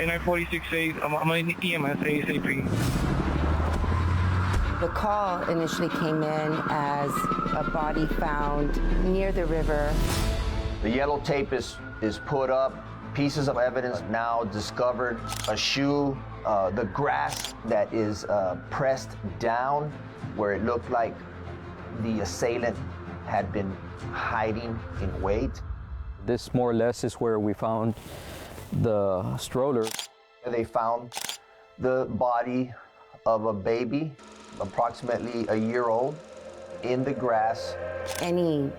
946 I'm gonna need EMS ASAP. The call initially came in as a body found near the river. The yellow tape is put up, pieces of evidence now discovered, a shoe, the grass that is pressed down where it looked like the assailant had been hiding in wait. This more or less is where we found the stroller. They found the body of a baby, approximately a year old, in the grass. Any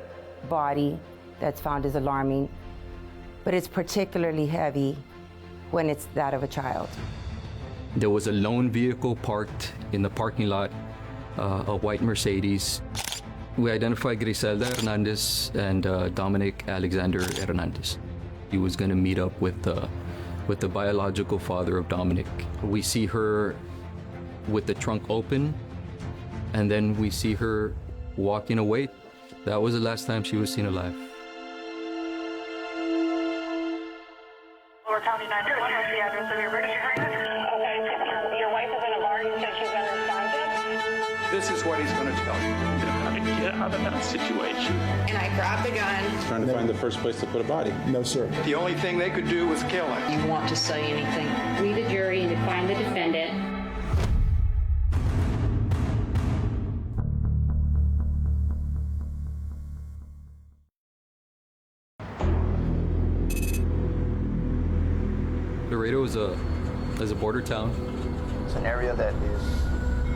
body that's found is alarming, but it's particularly heavy when it's that of a child. There was a lone vehicle parked in the parking lot, a white Mercedes. We identified Griselda Hernandez and Dominic Alexander Hernandez. He was going to meet up with the biological father of Dominic. We see her with the trunk open, and then we see her walking away. That was the last time she was seen alive. Lower County 911, what's the address of your registry? Okay, your wife is in a bar, you said she's unresponsive? This is what he's going to tell you. How to get out of that situation. And I grabbed the gun. Trying to find the first place to put a body. No, sir. The only thing they could do was kill him. You want to say anything? We, the jury, and to find the defendant. Laredo is a border town. It's an area that is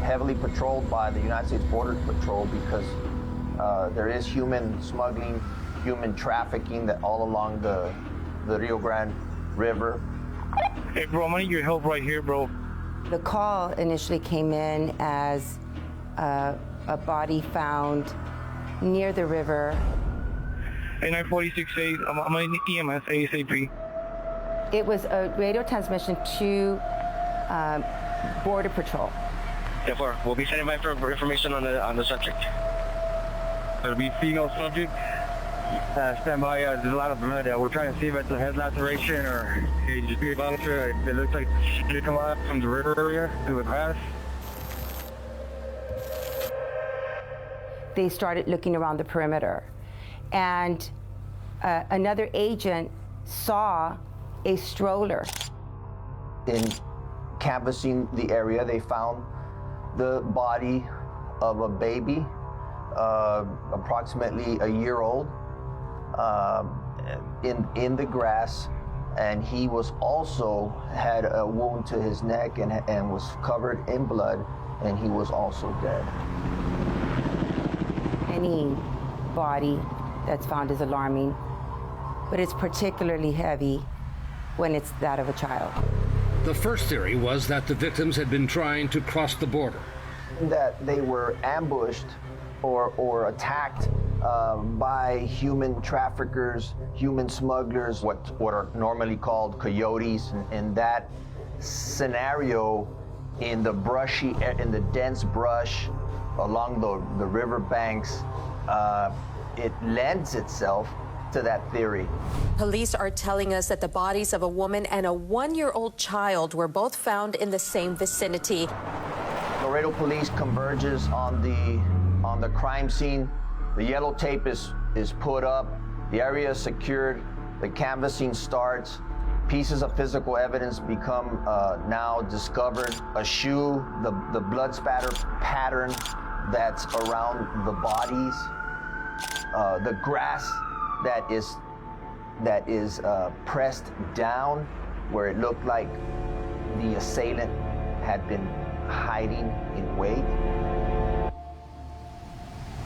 heavily patrolled by the United States Border Patrol because there is human smuggling, human trafficking that all along the Rio Grande River. Hey bro, I'm gonna need your help right here, bro. The call initially came in as a body found near the river. Hey 946 I'm gonna need EMS ASAP. It was a radio transmission to Border Patrol. Therefore, we'll be sending back for information on the subject. It'll be female subject. Stand by. There's a lot of blood. We're trying to see if it's a head laceration or just be about it. It looks like she did come out from the river area through the grass. They started looking around the perimeter, and another agent saw a stroller. In canvassing the area, they found the body of a baby, approximately a year old, in the grass, and he was also had a wound to his neck and was covered in blood, and he was also dead. Any body that's found is alarming, but it's particularly heavy when it's that of a child. The first theory was that the victims had been trying to cross the border. That they were ambushed or attacked by human traffickers, human smugglers, what are normally called coyotes. In that scenario, in the dense brush along the river banks, it lends itself to that theory. Police are telling us that the bodies of a woman and a one-year-old child were both found in the same vicinity. Laredo police converges on the crime scene. The yellow tape is put up. The area is secured. The canvassing starts. Pieces of physical evidence become now discovered. A shoe, the blood spatter pattern that's around the bodies. The grass that is pressed down where it looked like the assailant had been hiding in wait.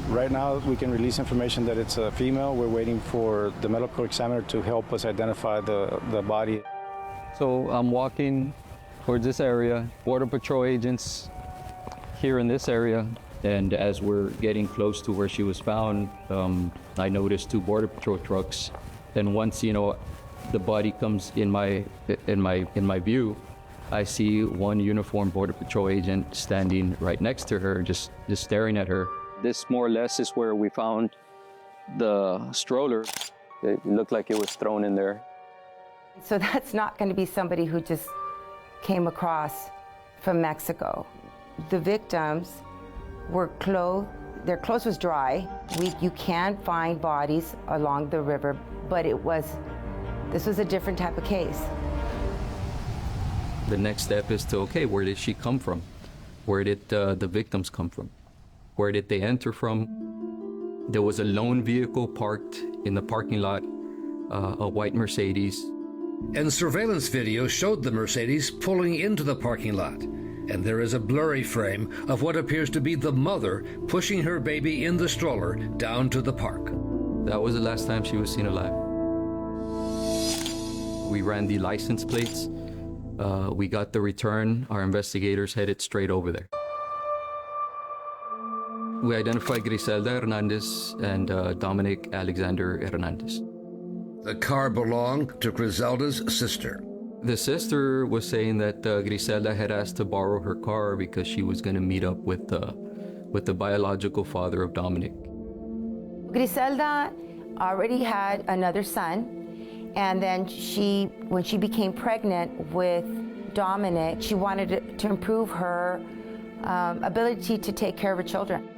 Right now, we can release information that it's a female. We're waiting for the medical examiner to help us identify the body. So I'm walking towards this area, Border Patrol agents here in this area, and as we're getting close to where she was found, I noticed 2 Border Patrol trucks. And once, the body comes in my view, I see one uniformed Border Patrol agent standing right next to her, just staring at her. This more or less is where we found the stroller. It looked like it was thrown in there. So that's not going to be somebody who just came across from Mexico. The victims were clothed, their clothes was dry. You can find bodies along the river, but this was a different type of case. The next step is to, okay, where did she come from? Where did the victims come from? Where did they enter from? There was a lone vehicle parked in the parking lot, a white Mercedes. And surveillance video showed the Mercedes pulling into the parking lot. And there is a blurry frame of what appears to be the mother pushing her baby in the stroller down to the park. That was the last time she was seen alive. We ran the license plates. We got the return. Our investigators headed straight over there. We identified Griselda Hernandez and Dominic Alexander Hernandez. The car belonged to Griselda's sister. The sister was saying that Griselda had asked to borrow her car because she was going to meet up with the biological father of Dominic. Griselda already had another son, and then when she became pregnant with Dominic, she wanted to improve her ability to take care of her children.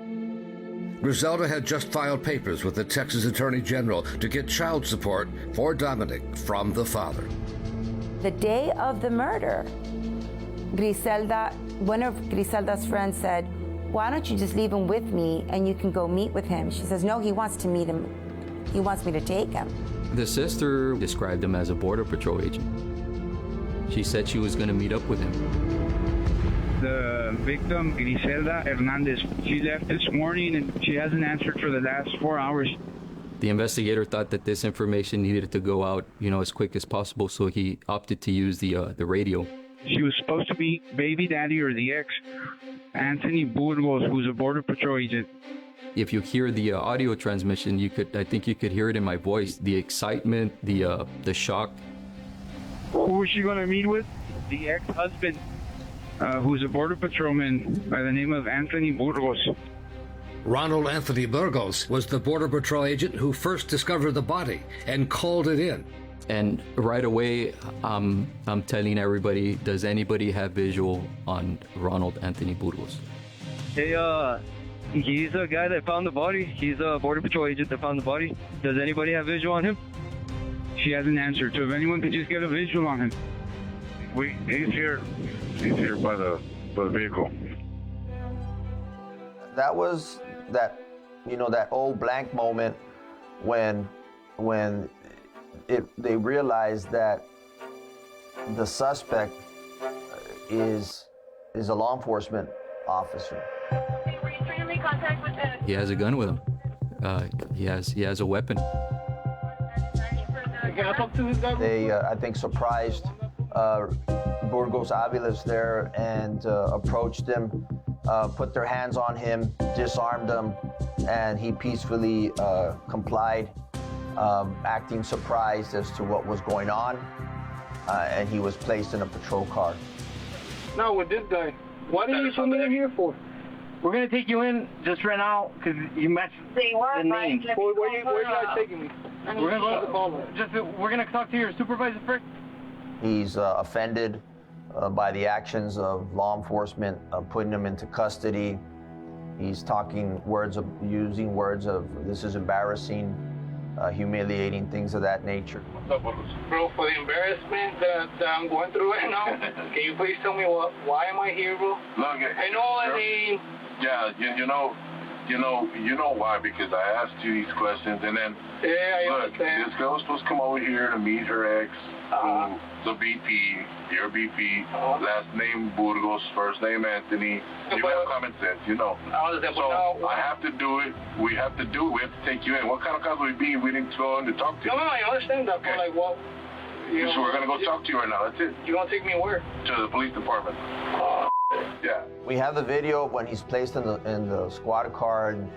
Griselda had just filed papers with the Texas Attorney General to get child support for Dominic from the father. The day of the murder, one of Griselda's friends said, "Why don't you just leave him with me and you can go meet with him?" She says, "No, he wants to meet him. He wants me to take him." The sister described him as a Border Patrol agent. She said she was going to meet up with him. The victim, Griselda Hernandez, she left this morning and she hasn't answered for the last 4 hours. The investigator thought that this information needed to go out, as quick as possible, so he opted to use the radio. She was supposed to be baby daddy or the ex, Anthony Burgos, who's a Border Patrol agent. If you hear the audio transmission, I think you could hear it in my voice, the excitement, the shock. Who was she going to meet with? The ex-husband, who's a Border Patrolman by the name of Anthony Burgos. Ronald Anthony Burgos was the Border Patrol agent who first discovered the body and called it in. And right away, I'm telling everybody, does anybody have visual on Ronald Anthony Burgos? Hey, he's the guy that found the body. He's a Border Patrol agent that found the body. Does anybody have visual on him? She hasn't answered, so if anyone could just get a visual on him. He's here by the vehicle. That was that old blank moment when they realized that the suspect is a law enforcement officer. He has a gun with him. He has a weapon. They, I think, surprised Burgos Aviles there and approached him, put their hands on him, disarmed him, and he peacefully complied, acting surprised as to what was going on, and he was placed in a patrol car. Now with this guy, what are you putting me in here for? We're gonna take you in just right now because you matched the name. Where you guys taking me? We're gonna go to the ballroom. We're gonna talk to your supervisor first. He's offended by the actions of law enforcement, putting him into custody. He's using words of "this is embarrassing," humiliating, things of that nature. Bro, for the embarrassment that I'm going through right now, can you please tell me why am I here, bro? Yeah, you know why, because I asked you these questions, and then I understand. This girl was supposed to come over here to meet her ex, the BP, your BP, last name Burgos, first name Anthony. You have common sense, So I have to do it. We have to take you in. What kind of cops would we be if we didn't go in to talk to you? No, I understand that, okay. But what? So we're going to go talk to you right now. That's it. You want to take me where? To the police department. Yeah. We have the video when he's placed in the squad car, and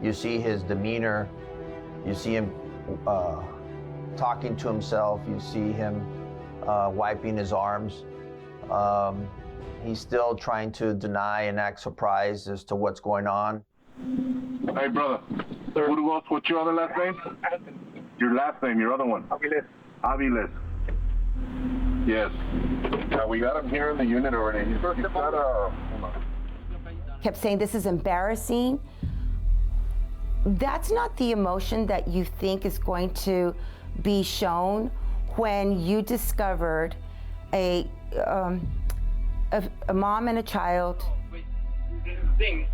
you see his demeanor. You see him talking to himself. You see him wiping his arms. He's still trying to deny and act surprised as to what's going on. Hey, brother. Burgos, what's your other last name? Your last name, your other one. Aviles. Aviles. Yes. We got him here in the unit already. He's got hold on. Kept saying, this is embarrassing. That's not the emotion that you think is going to be shown when you discovered a mom and a child. This is the thing.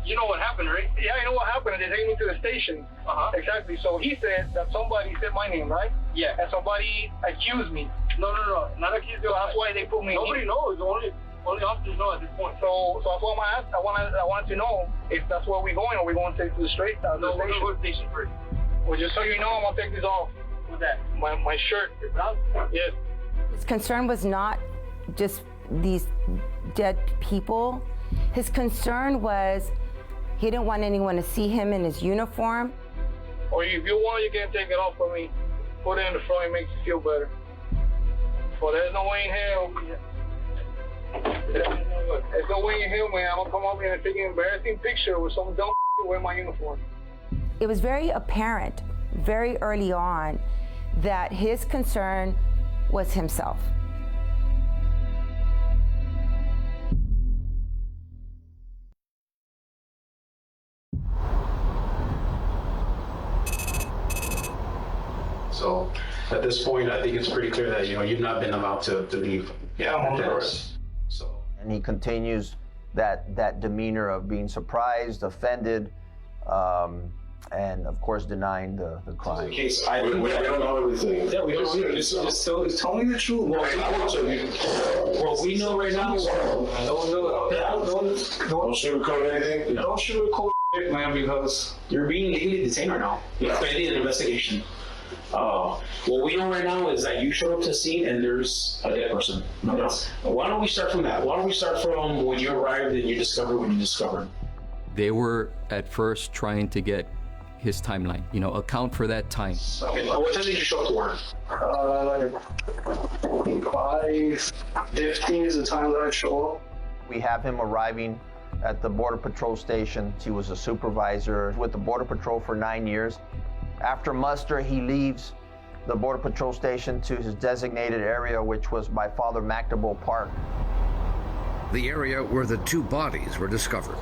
You know what happened, right? Yeah, I know what happened. They take me to the station. Exactly. So he said that somebody said my name, right? Yeah. And somebody accused me. No. Not accused. So that's why they put me. Nobody knows. Only officers know at this point. So that's why I asked. I wanted to know if that's where we're going. Are we going to the straight? No, we're going to go to the station first. Well, just so you know, I'm gonna take this off. What's that? My shirt. Your blouse? Yes. His concern was not just these dead people. His concern was he didn't want anyone to see him in his uniform. Or if you want, you can take it off for me. Put it in the front, it makes you feel better. For there's no way in hell. There's no way in hell, man. I'm gonna come up here and take an embarrassing picture with some dumb wearing my uniform. It was very apparent, very early on, that his concern was himself. So at this point, I think it's pretty clear that, you've not been allowed to leave. Yeah, I'm on the rest. So. And he continues that demeanor of being surprised, offended, and of course denying the crime. We don't know everything. Yeah, we don't know. Just tell me the truth. Well, we know right now. Don't sugarcoat anything. Don't sugarcoat it, man, because you're being legally detained right now. You're pending an investigation. What we know right now is that you showed up to the scene and there's a dead person. Yes. Why don't we start from that? Why don't we start from when you arrived and you discovered what you discovered? They were at first trying to get his timeline, account for that time. Okay, what time did you show up to work? Like 5:15 is the time that I show up. We have him arriving at the Border Patrol station. He was a supervisor with the Border Patrol for 9 years. After muster, he leaves the Border Patrol station to his designated area, which was by Father Magdalene Park. The area where the two bodies were discovered.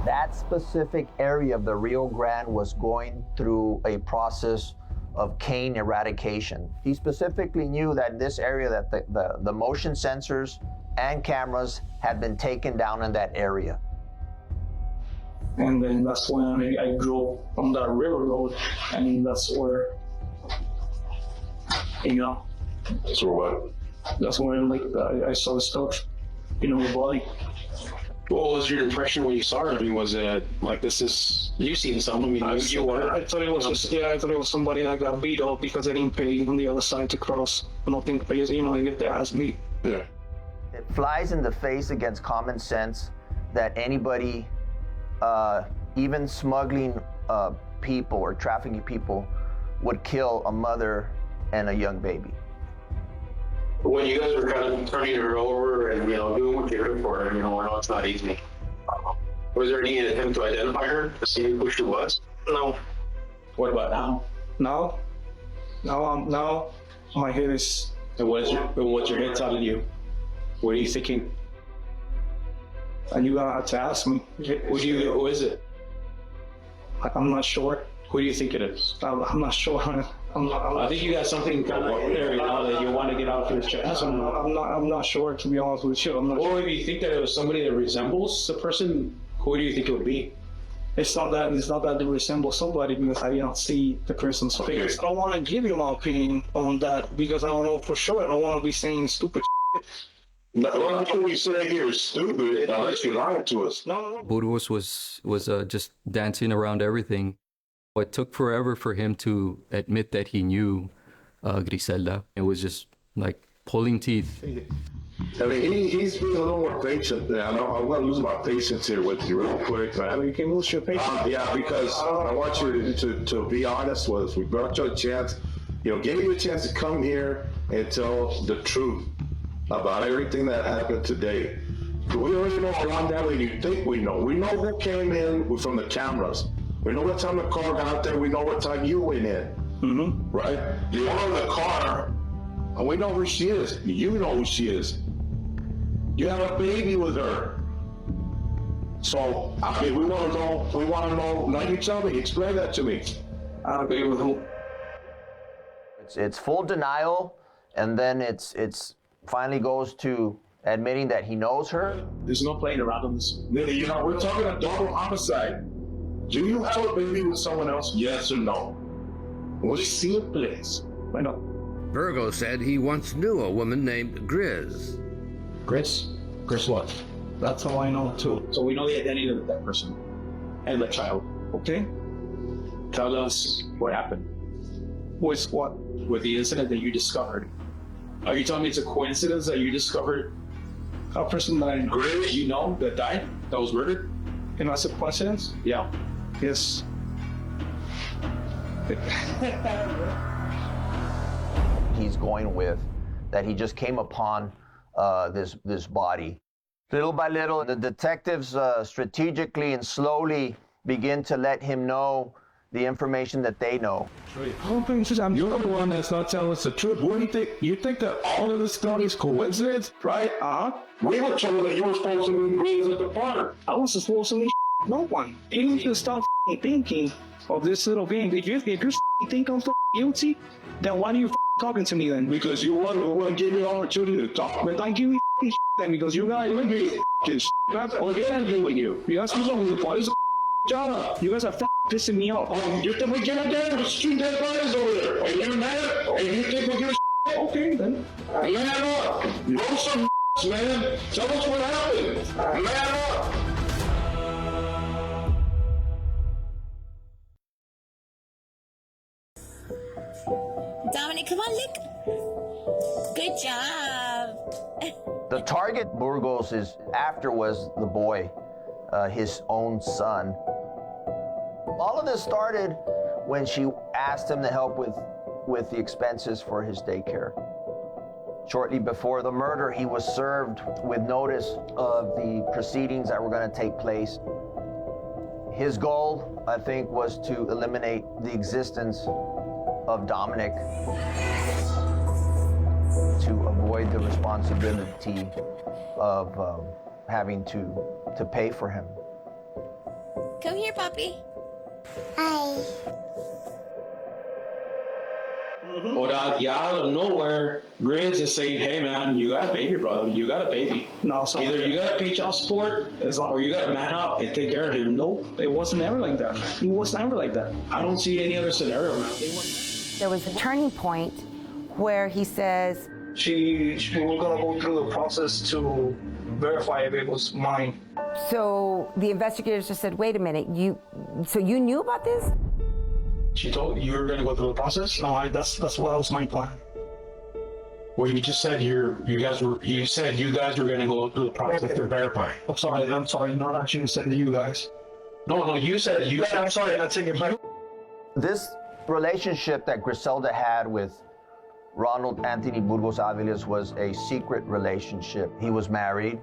That specific area of the Rio Grande was going through a process of cane eradication. He specifically knew that in this area that the motion sensors and cameras had been taken down in that area. And then that's when I drove on that river road, and that's where, So what? That's when I saw the stuff, the body. What was your impression when you saw it? I mean, was it like you seen something? I mean, you were. I thought it was I thought it was somebody that got beat up because they didn't pay on the other side to cross. Nothing pays, they get their ass beat. Yeah. It flies in the face against common sense that anybody, even smuggling people or trafficking people, would kill a mother and a young baby. When you guys were kind of turning her over and doing what you're here for, I know it's not easy. Was there any attempt to identify her to see who she was? No. What about now? Now my head is. And what's your head telling you? What are you thinking? And you got to ask me. Who is it? I'm not sure. Who do you think it is? I'm not sure. I think you got something kind of there that you want to get off your chest. I'm not sure, to be honest with you. Or if you think that it was somebody that resembles the person, who do you think it would be? It's not that they resemble somebody, because I don't see the person's face. I don't want to give you my opinion on that because I don't know for sure. I don't want to be saying stupid shit. Nothing we say here is stupid unless you lie to us. No. Burgos was just dancing around everything. It took forever for him to admit that he knew Griselda. It was just like pulling teeth. I mean, he's being a little more patient. I know I'm going to lose my patience here with you real quick, man. You can lose your patience. Yeah, because I want you to be honest with us. We brought you a chance, gave you a chance to come here and tell the truth about everything that happened today. We already know around that way you think we know. We know who came in from the cameras. We know what time the car got out there. We know what time you went in. Mm-hmm. Right? The owner of the car And we know who she is. You know who she is. You have a baby with her. So, I mean, we want to know, now you tell me, explain that to me. I have a baby with who? It's full denial, and then it's finally goes to admitting that he knows her. There's no playing around on this. You know, we're talking a double homicide. Do you have a baby with someone else? Yes or no? We'll see it, please. Why not? Burgos said he once knew a woman named Grizz. Grizz? Grizz what? That's all I know too. So we know the identity of that person and the child. Okay? Tell us what happened. With what? With the incident that you discovered. Are you telling me it's a coincidence that you discovered a person that you know that died, that was murdered? And that's a coincidence? Yeah. Yes. He's going with that he just came upon this body. Little by little, the detectives strategically and slowly begin to let him know the information that they know. You're the one that's not telling us the truth. What do you think? You think that all of this stuff is coincidence, right? We were told that you were supposed to be Grizz at the park. I wasn't supposed to leave no one. You need to stop thinking of this little being. If you think I'm guilty, then why are you talking to me then? Because you want to give me an opportunity to talk. But I give you then because you guys are That's what I do with you. You guys are shut up. You guys are pissing me off. You think we get up there and shoot dead bodies over there? Are you mad? And you think we'll give a okay then. Man up. Roll some man. Tell us what happened. Man up. Dominic, come on, look. Good job. The target Burgos is after was the boy, his own son. All of this started when she asked him to help with the expenses for his daycare. Shortly before the murder, he was served with notice of the proceedings that were going to take place. His goal, I think, was to eliminate the existence of Dominic, to avoid the responsibility of having to pay for him. Come here, Poppy. Hi. Or out of nowhere, Grizz is saying, hey man, you got a baby, brother. You got a baby. No, so either you got to pay child support or you got to man up and take care of him. Nope, it wasn't ever like that. It was never like that. I don't see any other scenario now. There was a turning point where he says, we were going to go through the process to verify if it was mine. So the investigators just said, wait a minute, so you knew about this? She told you were going to go through the process? No, that's what was my plan. Well, you just said you guys were going to go through the process to verify. I'm sorry, not actually said you guys. No, you said you. I'm sorry, I take it back. This relationship that Griselda had with Ronald Anthony Burgos Aviles was a secret relationship. He was married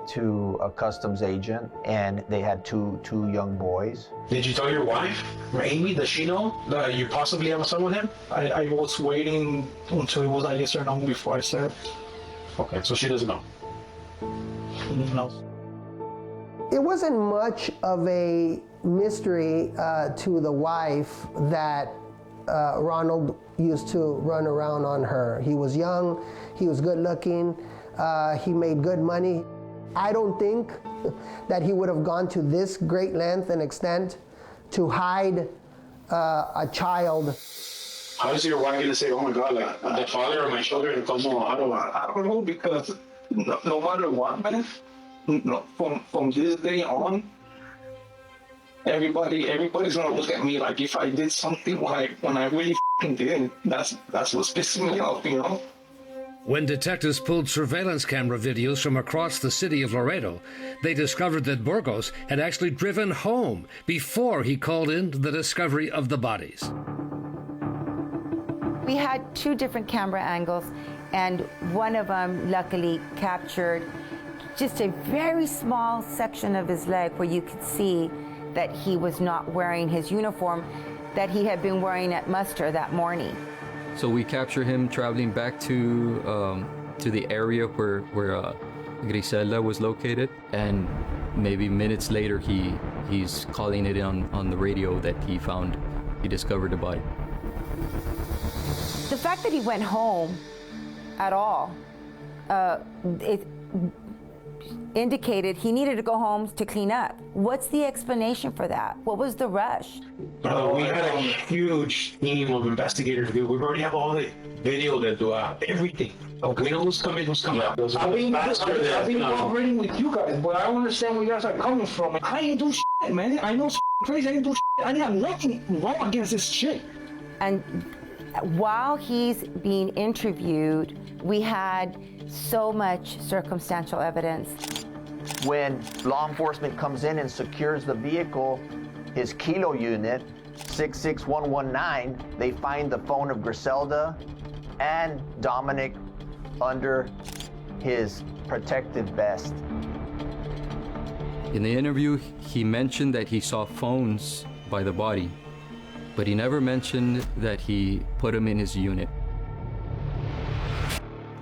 to a customs agent, and they had two young boys. Did you tell your wife, Amy, does she know that you possibly have a son with him? I was waiting until it was yes or no before I said. Okay, so she doesn't know. No. It wasn't much of a mystery to the wife that Ronald used to run around on her. He was young, he was good looking, he made good money. I don't think that he would have gone to this great length and extent to hide a child. How is your wife going to say, oh my God, like the father of my children comes on? I don't know, because no matter what, man, from this day on, everybody's gonna look at me like if I did something like when I really did. That's what's pissing me off, you know? When detectives pulled surveillance camera videos from across the city of Laredo, they discovered that Burgos had actually driven home before he called in the discovery of the bodies. We had 2 different camera angles, and one of them luckily captured just a very small section of his leg where you could see that he was not wearing his uniform that he had been wearing at muster that morning. So we capture him traveling back to the area where Griselda was located, and maybe minutes later he's calling it on the radio that he discovered the body. The fact that he went home at all, it indicated he needed to go home to clean up. What's the explanation for that? What was the rush? We had a huge team of investigators. We already have all the video that do everything. We know who's coming, who's coming. I've been cooperating with you guys, but I don't understand where you guys are coming from. I ain't do shit, man. I know crazy. I ain't do shit. I didn't have nothing wrong against this shit. And while he's being interviewed, we had so much circumstantial evidence. When law enforcement comes in and secures the vehicle, his Kilo unit, 66119, they find the phone of Griselda and Dominic under his protective vest. In the interview, he mentioned that he saw phones by the body, but he never mentioned that he put them in his unit.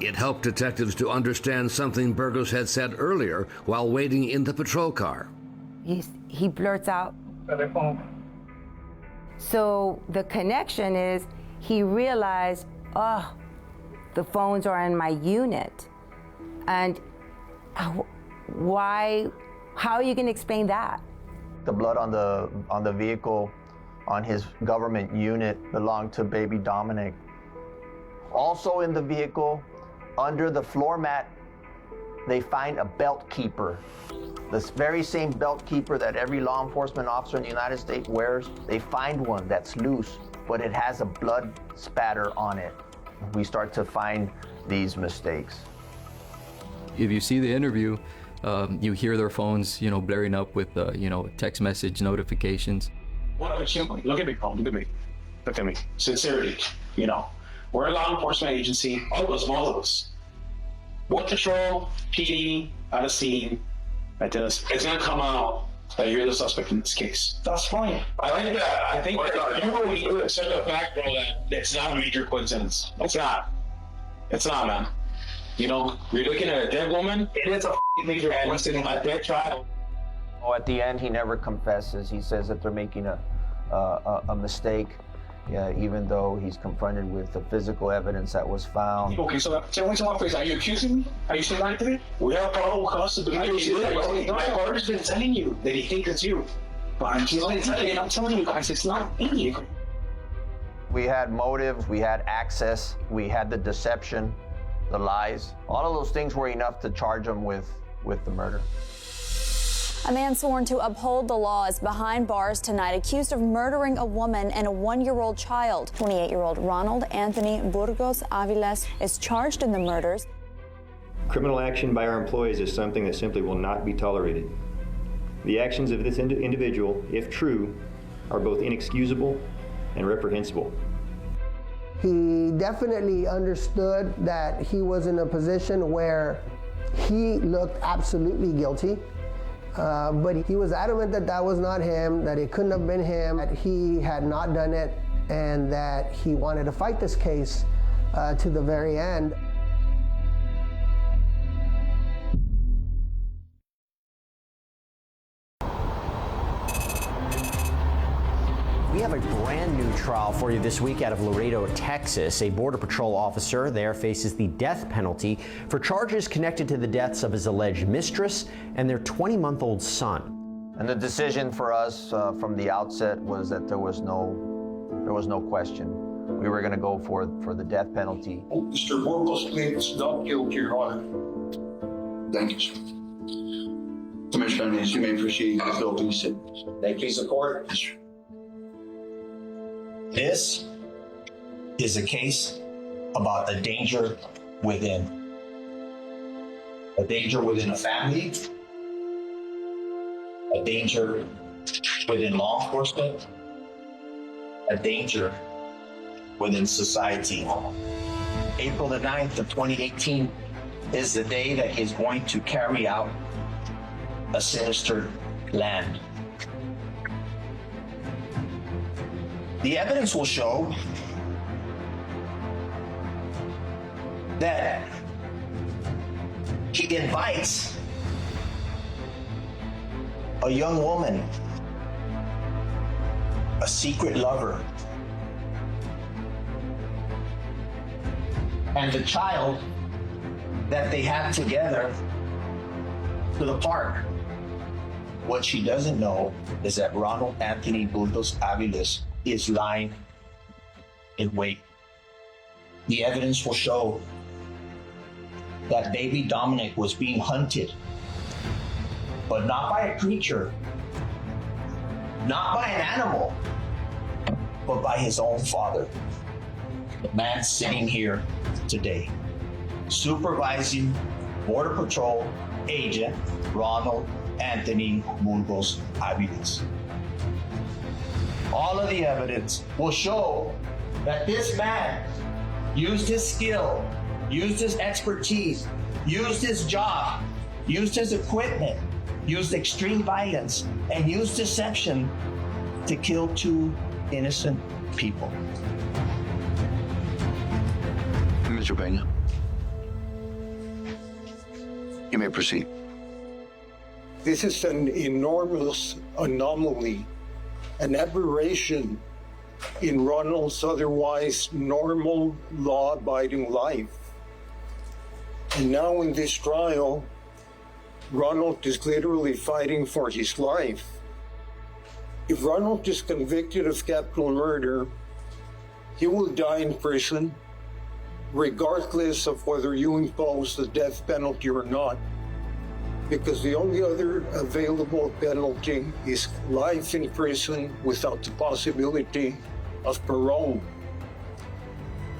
It helped detectives to understand something Burgos had said earlier while waiting in the patrol car. He blurts out. So the connection is he realized, oh, the phones are in my unit. And why, how are you going to explain that? The blood on the vehicle on his government unit belonged to baby Dominic. Also in the vehicle, under the floor mat, they find a belt keeper. This very same belt keeper that every law enforcement officer in the United States wears, they find one that's loose, but it has a blood spatter on it. We start to find these mistakes. If you see the interview, you hear their phones, blaring up with, text message notifications. Look at me, Paul. Look at me. Look at me. Sincerity. We're a law enforcement agency. All of us. Border Patrol, PD, out of scene. It's gonna come out that you're the suspect in this case. That's fine. I like that. I think that you need to accept the fact, bro, that it's not a major coincidence. It's not. It's not, man. You're looking at a dead woman. It is a major coincidence. A dead child. Oh, at the end, he never confesses. He says that they're making a mistake, even though he's confronted with the physical evidence that was found. Okay, so tell me something, please. Are you accusing me? Are you saying that to me? We have probable cause to believe my partner's been telling you that he thinks it's you. But I'm telling you guys, it's not me. We had motive, we had access, we had the deception, the lies. All of those things were enough to charge him with the murder. A man sworn to uphold the law is behind bars tonight, accused of murdering a woman and a 1-year-old child. 28-year-old Ronald Anthony Burgos Aviles is charged in the murders. Criminal action by our employees is something that simply will not be tolerated. The actions of this individual, if true, are both inexcusable and reprehensible. He definitely understood that he was in a position where he looked absolutely guilty. But he was adamant that that was not him, that it couldn't have been him, that he had not done it, and that he wanted to fight this case to the very end. We have a brand new trial for you this week out of Laredo, Texas. A Border Patrol officer there faces the death penalty for charges connected to the deaths of his alleged mistress and their 20-month-old son. And the decision for us from the outset was that there was no question. We were going to go for the death penalty. Mr. Burgos pleads not guilty, Your Honor. Thank you, sir. Commissioner, you may proceed with building sentence. Thank you, support. Yes, sir. This is a case about a danger within. A danger within a family, a danger within law enforcement, a danger within society. April the 9th of 2018 is the day that he's going to carry out a sinister land. The evidence will show that he invites a young woman, a secret lover, and the child that they have together to the park. What she doesn't know is that Ronald Anthony Burgos Aviles is lying in wait. The evidence will show that baby Dominic was being hunted, but not by a creature, not by an animal, but by his own father, the man sitting here today, supervising Border Patrol Agent Ronald Anthony Burgos Aviles. All of the evidence will show that this man used his skill, used his expertise, used his job, used his equipment, used extreme violence, and used deception to kill two innocent people. Mr. Pena, you may proceed. This is an enormous anomaly, an aberration in Ronald's otherwise normal, law-abiding life. And now in this trial, Ronald is literally fighting for his life. If Ronald is convicted of capital murder, he will die in prison, regardless of whether you impose the death penalty or not, because the only other available penalty is life in prison without the possibility of parole.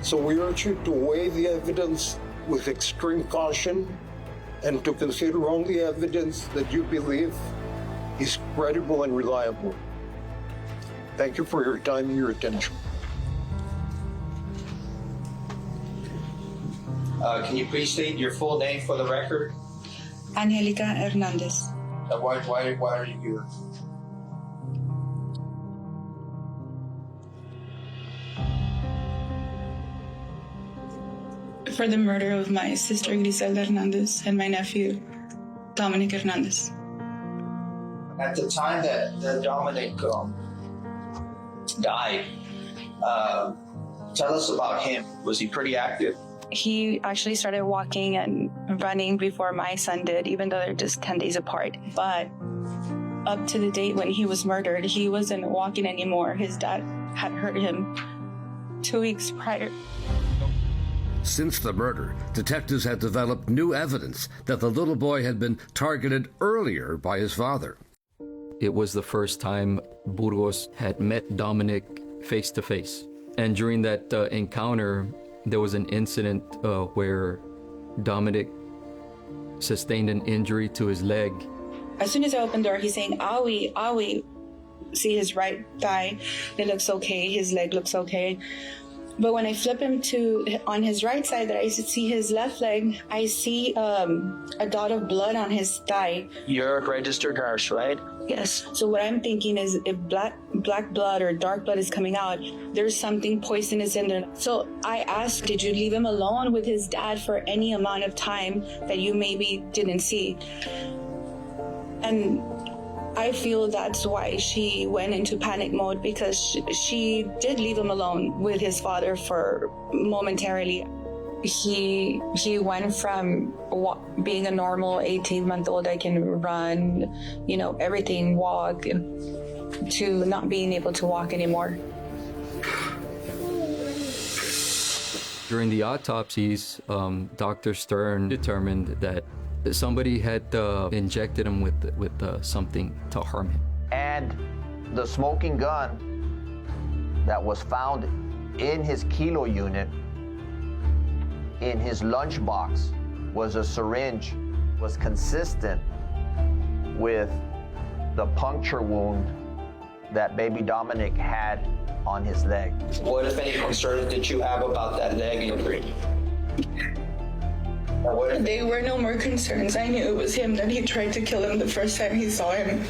So we urge you to weigh the evidence with extreme caution and to consider only evidence that you believe is credible and reliable. Thank you for your time and your attention. Can you please state your full name for the record? Angelica Hernandez. Why are you here? For the murder of my sister Griselda Hernandez and my nephew Dominic Hernandez. At the time that Dominic died, tell us about him. Was he pretty active? He actually started walking and running before my son did, even though they're just 10 days apart. But up to the date when he was murdered, he wasn't walking anymore. His dad had hurt him 2 weeks prior. Since the murder, detectives had developed new evidence that the little boy had been targeted earlier by his father. It was the first time Burgos had met Dominic face to face. And during that encounter, there was an incident where Dominic sustained an injury to his leg. As soon as I opened the door, he's saying, "Owie, owie." See his right thigh, it looks okay. His leg looks okay. But when I flip him to on his right side, that I see his left leg, I see a dot of blood on his thigh. You're a registered nurse, right? Yes. So what I'm thinking is if black blood or dark blood is coming out, there's something poisonous in there. So I asked, did you leave him alone with his dad for any amount of time that you maybe didn't see? And I feel that's why she went into panic mode, because she did leave him alone with his father for momentarily. He went from being a normal 18-month-old, I can run, everything, walk, to not being able to walk anymore. During the autopsies, Dr. Stern determined that somebody had injected him with something to harm him. And the smoking gun that was found in his kilo unit, in his lunchbox, was a syringe, was consistent with the puncture wound that baby Dominic had on his leg. What, if any, concerns did you have about that leg injury? There were no more concerns. I knew it was him, that he tried to kill him the first time he saw him.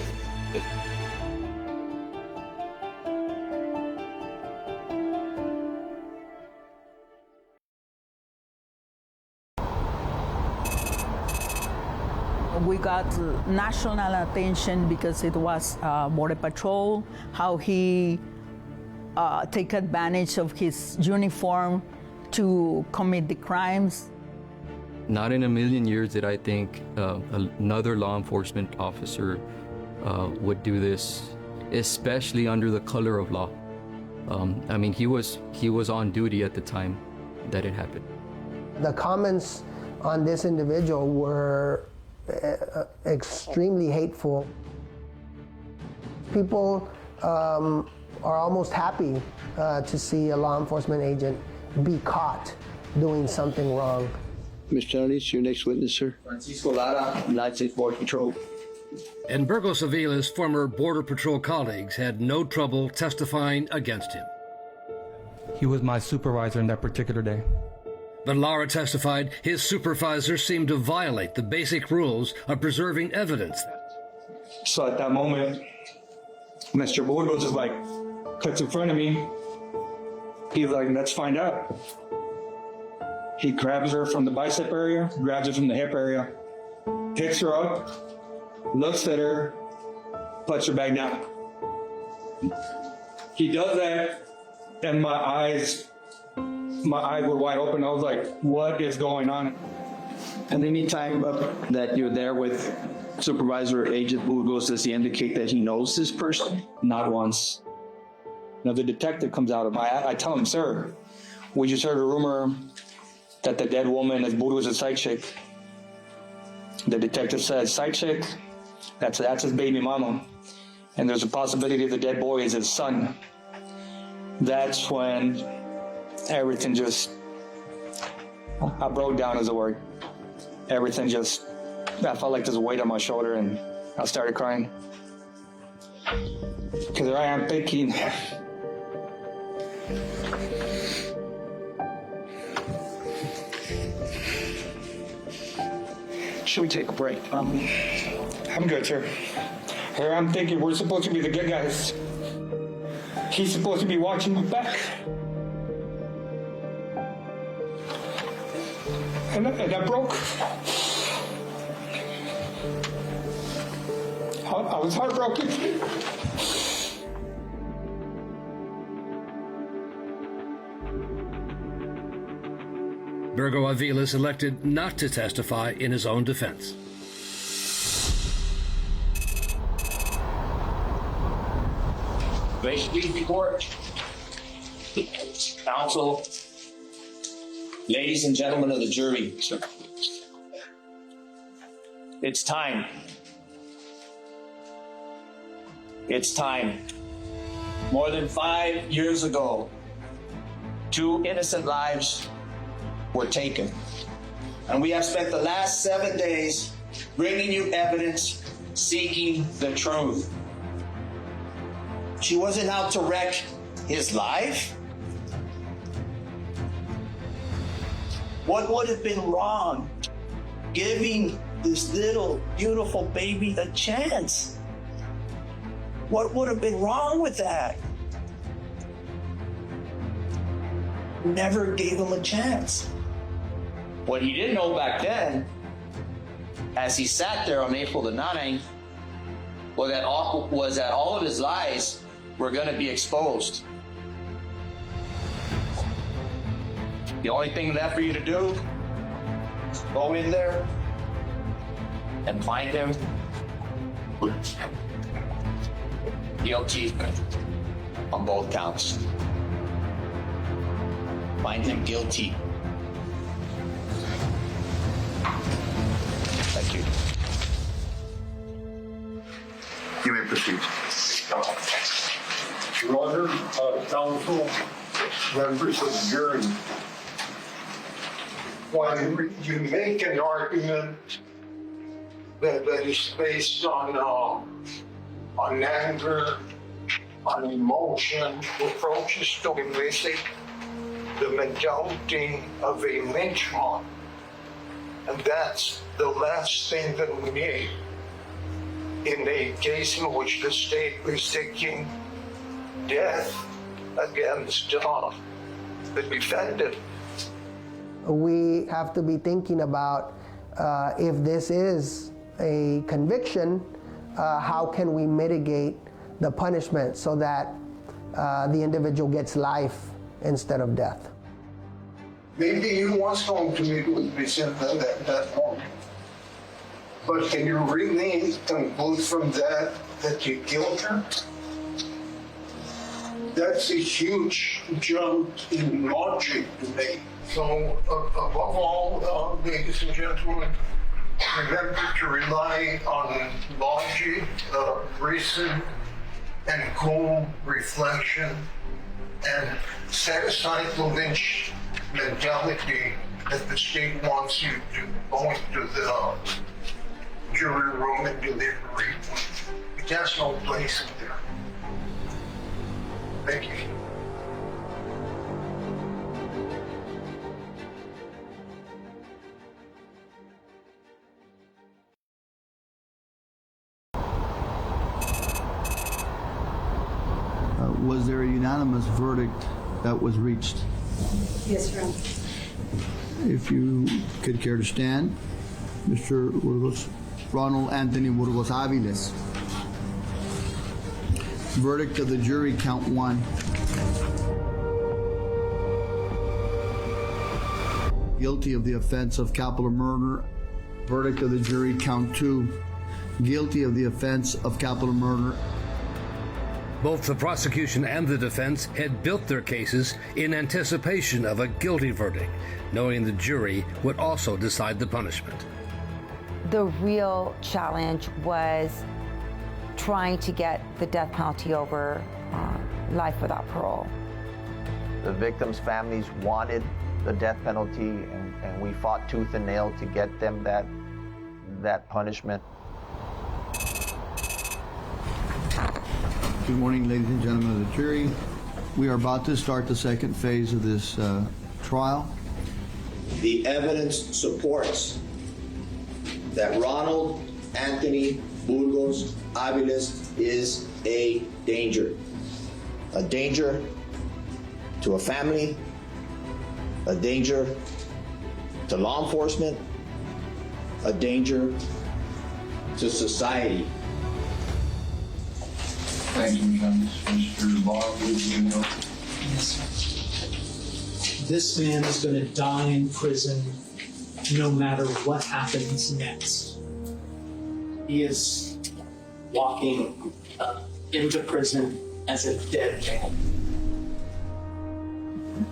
We got national attention because it was Border Patrol, how he take advantage of his uniform to commit the crimes. Not in a million years did I think another law enforcement officer would do this, especially under the color of law. I mean, he was on duty at the time that it happened. The comments on this individual were extremely hateful. People are almost happy to see a law enforcement agent be caught doing something wrong. Mr. Ellis, your next witness, sir. Francisco Lara, United States Border Patrol. And Burgos Avila's former Border Patrol colleagues had no trouble testifying against him. He was my supervisor in that particular day. But Lara testified his supervisor seemed to violate the basic rules of preserving evidence. So at that moment, Mr. Burgos is like, cuts in front of me. He's like, let's find out. He grabs her from the bicep area, grabs her from the hip area, picks her up, looks at her, puts her back down. He does that, and my eyes were wide open. I was like, what is going on? And any time that you're there with Supervisor Agent Burgos, does he indicate that he knows this person? Not once. Now the detective comes out of I tell him, sir, we just heard a rumor that the dead woman is Burgos' side chick. The detective says, side chick? That's his baby mama. And there's a possibility the dead boy is his son. That's when everything just, I broke down is the word. Everything just, I felt like there's a weight on my shoulder and I started crying. Because there I am thinking, Should we take a break? I'm good, sir. Here I'm thinking we're supposed to be the good guys. He's supposed to be watching my back. And I broke. I was heartbroken. Burgo Aviles elected not to testify in his own defense. May please report, counsel, ladies and gentlemen of the jury. It's time. It's time. More than 5 years ago, 2 innocent lives were taken. And we have spent the last 7 days bringing you evidence, seeking the truth. She wasn't out to wreck his life. What would have been wrong giving this little beautiful baby a chance? What would have been wrong with that? Never gave him a chance. What he didn't know back then, as he sat there on April the 9th, was that all of his lies were going to be exposed. The only thing left for you to do is go in there and find him guilty on both counts. Find him guilty. Thank you. You may proceed. Your Honor, counsel, members of the jury, when you make an argument that is based on anger, on emotion, approaches to elicit the mentality of a lynchmob, and that's the last thing that we need in a case in which the state is seeking death against the defendant. We have to be thinking about if this is a conviction, how can we mitigate the punishment so that the individual gets life instead of death? Maybe you was going to meet with Vicente that morning. But can you really conclude from that you killed her? That's a huge jump in logic to make. So above all, ladies and gentlemen, remember to rely on logic, reason, and cool reflection, and set aside the lynch mentality that the state wants you to go into the jury room and deliberate. It has no place in there. Thank you. Was there a unanimous verdict that was reached? Yes, Your Honor. If you could care to stand, Mr. Burgos, Ronald Anthony Burgos Aviles. Verdict of the jury, count 1. Guilty of the offense of capital murder. Verdict of the jury, count 2. Guilty of the offense of capital murder. Both the prosecution and the defense had built their cases in anticipation of a guilty verdict, knowing the jury would also decide the punishment. The real challenge was trying to get the death penalty over life without parole. The victims' families wanted the death penalty, and we fought tooth and nail to get them that punishment. Good morning, ladies and gentlemen of the jury. We are about to start the second phase of this trial. The evidence supports that Ronald Anthony Burgos Aviles is a danger to a family, a danger to law enforcement, a danger to society. Thank you, Mr. Bob. Yes. This man is going to die in prison no matter what happens next. He is walking into prison as a dead man.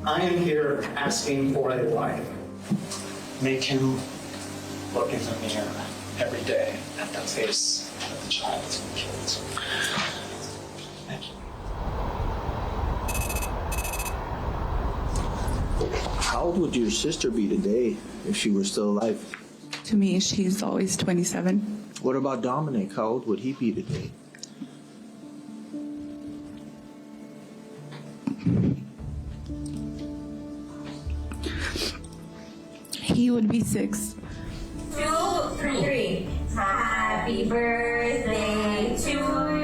I am here asking for a life. Make him look in the mirror every day at the face of the child he killed. Thank you. How old would your sister be today if she were still alive? To me, she's always 27. What about Dominic? How old would he be today? He would be 6. 2, 3. Happy birthday to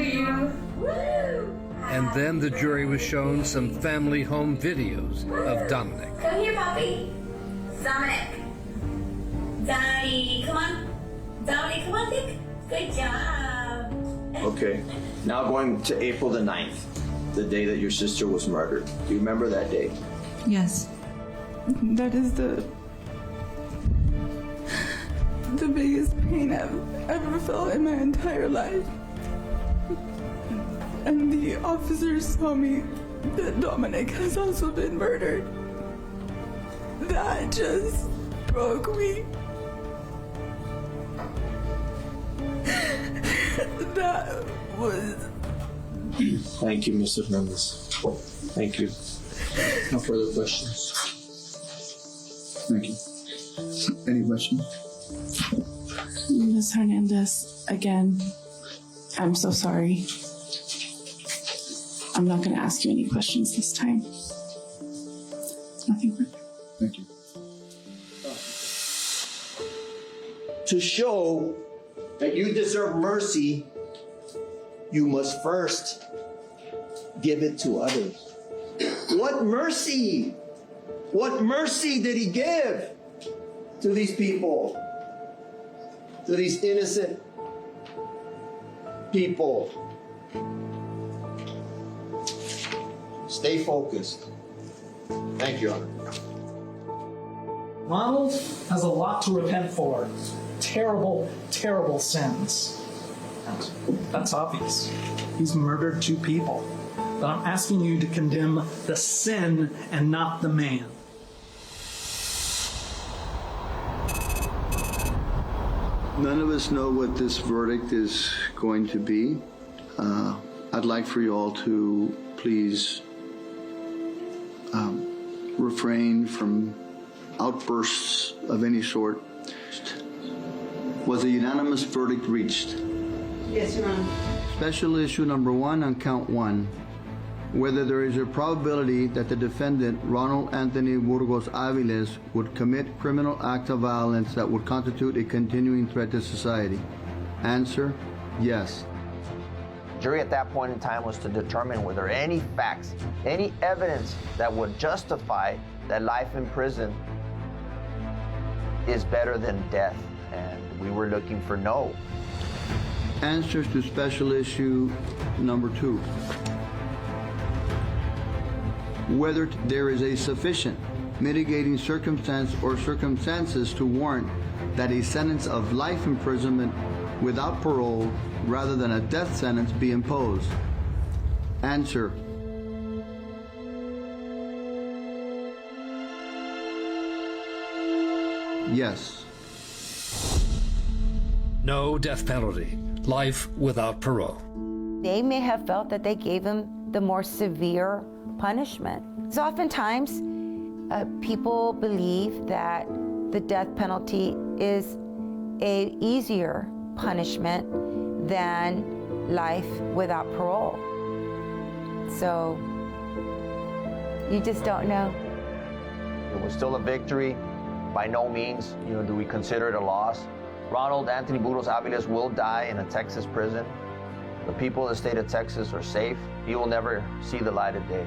you. Woo! And then the jury was shown some family home videos of Dominic. Come here, Poppy. Dominic. Daddy, come on. Dominic, come on, Dick. Good job. Okay, now going to April the 9th, the day that your sister was murdered. Do you remember that day? Yes. That is the biggest pain I've ever felt in my entire life. And the officers told me that Dominic has also been murdered. That just broke me. That was... Thank you, Mr. Hernandez. Thank you. No further questions. Thank you. Any questions? Ms. Hernandez, again, I'm so sorry. I'm not going to ask you any questions this time. Nothing further. Thank you. To show that you deserve mercy, you must first give it to others. What mercy? What mercy did he give to these people? to these innocent people. Stay focused. Thank you, Your Honor. Ronald has a lot to repent for. Terrible, terrible sins. That's obvious. He's murdered 2 people. But I'm asking you to condemn the sin and not the man. None of us know what this verdict is going to be. I'd like for you all to please refrain from outbursts of any sort. Was a unanimous verdict reached? Yes, Your Honor. Special issue number 1 on count 1. Whether there is a probability that the defendant, Ronald Anthony Burgos Aviles, would commit criminal act of violence that would constitute a continuing threat to society. Answer, yes. Jury at that point in time was to determine were there any facts, any evidence that would justify that life in prison is better than death, and we were looking for no. Answers to special issue number 2. Whether there is a sufficient mitigating circumstance or circumstances to warrant that a sentence of life imprisonment without parole rather than a death sentence be imposed. Answer. Yes. No death penalty. Life without parole. They may have felt that they gave him the more severe punishment. So oftentimes, people believe that the death penalty is a easier punishment than life without parole. So you just don't know. It was still a victory. By no means, do we consider it a loss. Ronald Anthony Burgos Aviles will die in a Texas prison. The people of the state of Texas are safe. He will never see the light of day.